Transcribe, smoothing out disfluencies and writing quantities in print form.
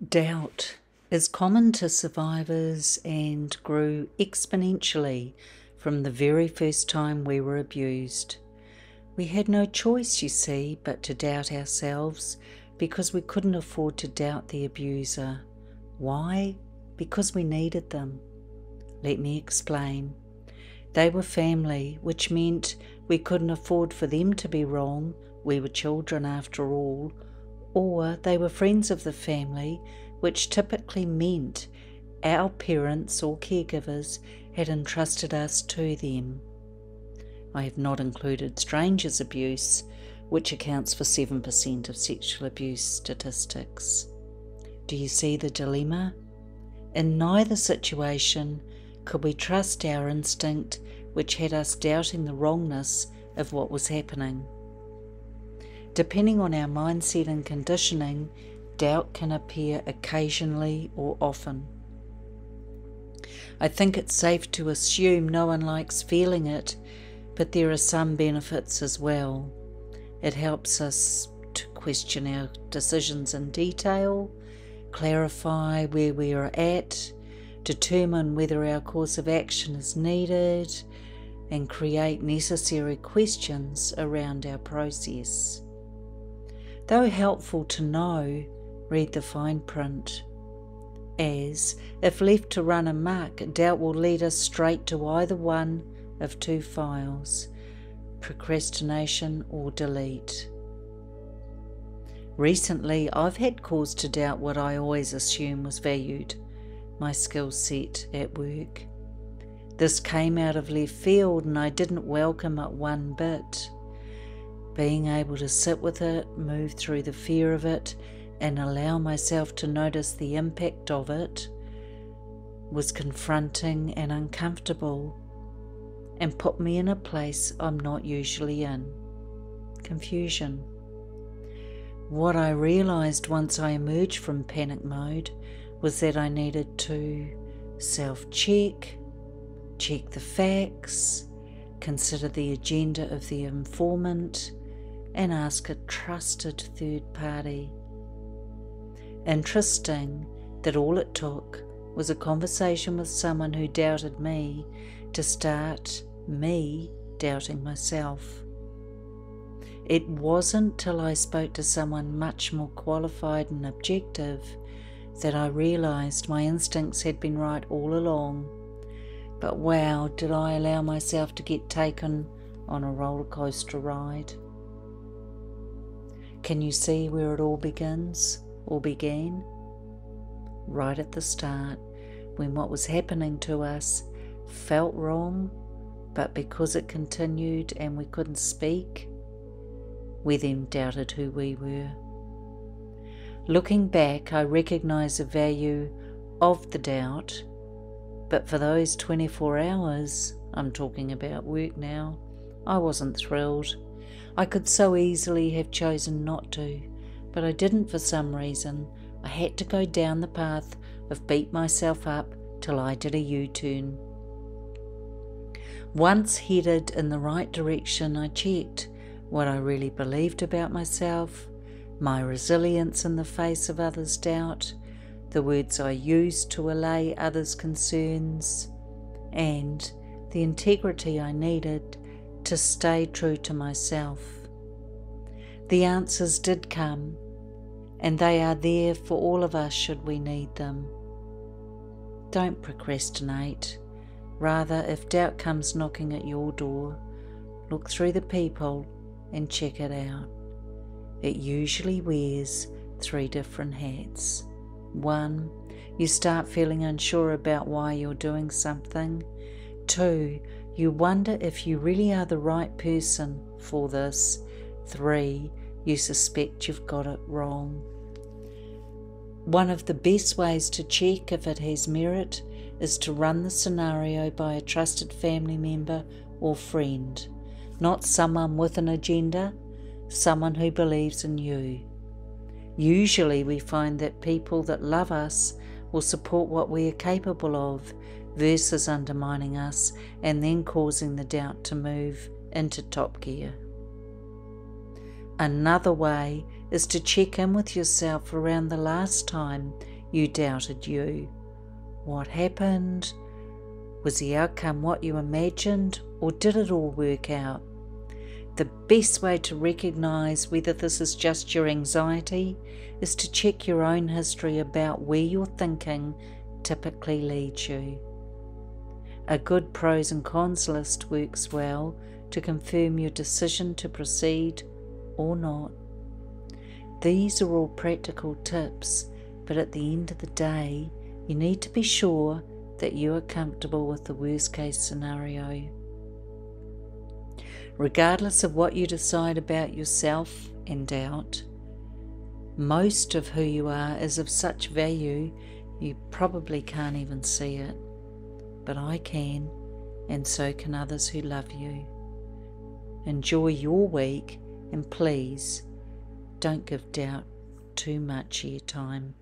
Doubt is common to survivors and grew exponentially from the very first time we were abused. We had no choice, you see, but to doubt ourselves because we couldn't afford to doubt the abuser. Why? Because we needed them. Let me explain. They were family, which meant we couldn't afford for them to be wrong. We were children after all. Or they were friends of the family, which typically meant our parents or caregivers had entrusted us to them. I have not included strangers' abuse, which accounts for 7% of sexual abuse statistics. Do you see the dilemma? In neither situation could we trust our instinct, which had us doubting the wrongness of what was happening. Depending on our mindset and conditioning, doubt can appear occasionally or often. I think it's safe to assume no one likes feeling it, but there are some benefits as well. It helps us to question our decisions in detail, clarify where we are at, determine whether our course of action is needed, and create necessary questions around our process. Though helpful to know, read the fine print, as, if left to run amok, doubt will lead us straight to either one of two files, procrastination or delete. Recently, I've had cause to doubt what I always assumed was valued, my skill set at work. This came out of left field and I didn't welcome it one bit. Being able to sit with it, move through the fear of it, and allow myself to notice the impact of it was confronting and uncomfortable, and put me in a place I'm not usually in. Confusion. What I realised once I emerged from panic mode was that I needed to self-check, check the facts, consider the agenda of the informant, and ask a trusted third party. Interesting that all it took was a conversation with someone who doubted me to start me doubting myself. It wasn't till I spoke to someone much more qualified and objective that I realised my instincts had been right all along. But wow, did I allow myself to get taken on a roller coaster ride. Can you see where it all begins, or began? Right at the start, when what was happening to us felt wrong, but because it continued and we couldn't speak, we then doubted who we were. Looking back, I recognise the value of the doubt, but for those 24 hours, I'm talking about work now, I wasn't thrilled. I could so easily have chosen not to, but I didn't for some reason. I had to go down the path of beat myself up till I did a U-turn. Once headed in the right direction, I checked what I really believed about myself, my resilience in the face of others' doubt, the words I used to allay others' concerns, and the integrity I needed to stay true to myself. The answers did come, and they are there for all of us should we need them. Don't procrastinate. Rather, if doubt comes knocking at your door, look through the people and check it out. It usually wears 3 different hats. 1, you start feeling unsure about why you're doing something. 2, you wonder if you really are the right person for this. 3, you suspect you've got it wrong. One of the best ways to check if it has merit is to run the scenario by a trusted family member or friend, not someone with an agenda, someone who believes in you. Usually we find that people that love us will support what we are capable of versus undermining us and then causing the doubt to move into top gear. Another way is to check in with yourself around the last time you doubted you. What happened? Was the outcome what you imagined, or did it all work out? The best way to recognise whether this is just your anxiety is to check your own history about where your thinking typically leads you. A good pros and cons list works well to confirm your decision to proceed or not. These are all practical tips, but at the end of the day, you need to be sure that you are comfortable with the worst case scenario. Regardless of what you decide about yourself and doubt, most of who you are is of such value you probably can't even see it. But I can, and so can others who love you. Enjoy your week, and please don't give doubt too much airtime.